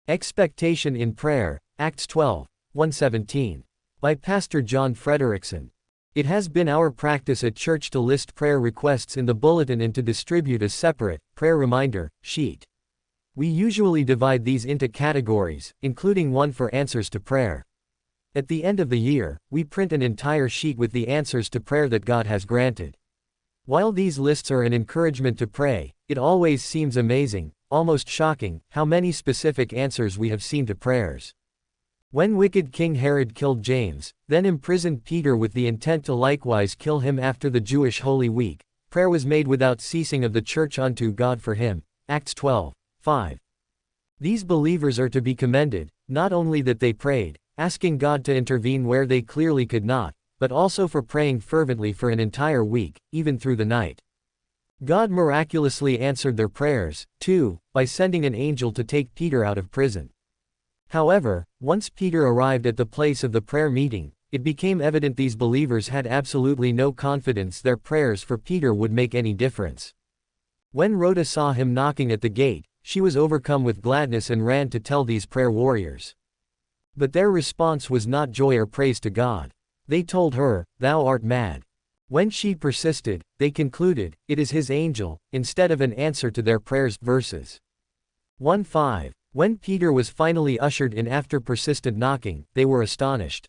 Expectation in Prayer, Acts 12, 117. By Pastor John Frederickson. It has been our practice at church to list prayer requests in the bulletin and to distribute a separate, prayer reminder, sheet. We usually divide these into categories, including one for answers to prayer. At the end of the year, we print an entire sheet with the answers to prayer that God has granted. While these lists are an encouragement to pray, it always seems amazing, almost shocking, how many specific answers we have seen to prayers. When wicked King Herod killed James, then imprisoned Peter with the intent to likewise kill him after the Jewish Holy Week, prayer was made without ceasing of the church unto God for him. Acts 12, 5. These believers are to be commended, not only that they prayed, asking God to intervene where they clearly could not, but also for praying fervently for an entire week, even through the night. God miraculously answered their prayers, too, by sending an angel to take Peter out of prison. However, once Peter arrived at the place of the prayer meeting, it became evident these believers had absolutely no confidence their prayers for Peter would make any difference. When Rhoda saw him knocking at the gate, she was overcome with gladness and ran to tell these prayer warriors. But their response was not joy or praise to God. They told her, "Thou art mad." When she persisted, they concluded, it is his angel, instead of an answer to their prayers. Verses 1-5. When Peter was finally ushered in after persistent knocking, they were astonished.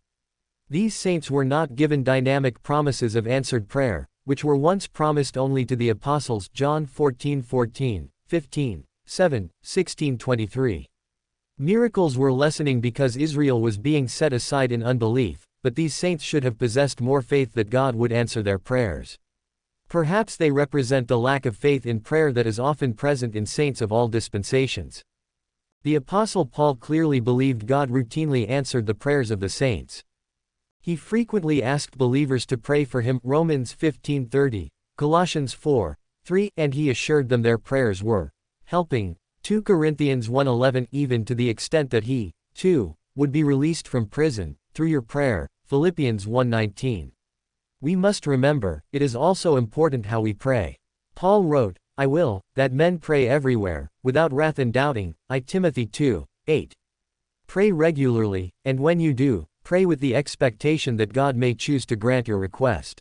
These saints were not given dynamic promises of answered prayer, which were once promised only to the apostles. John 14:14, 15, 7, 16:23. Miracles were lessening because Israel was being set aside in unbelief, but these saints should have possessed more faith that God would answer their prayers. Perhaps they represent the lack of faith in prayer that is often present in saints of all dispensations. The Apostle Paul clearly believed God routinely answered the prayers of the saints. He frequently asked believers to pray for him. Romans 15:30, Colossians 4:3, and he assured them their prayers were helping. 2 Corinthians 1:11, even to the extent that he, too, would be released from prison through your prayer. Philippians 1:19. We must remember, it is also important how we pray. Paul wrote, "I will, that men pray everywhere, without wrath and doubting." I Timothy 2:8. Pray regularly, and when you do, pray with the expectation that God may choose to grant your request.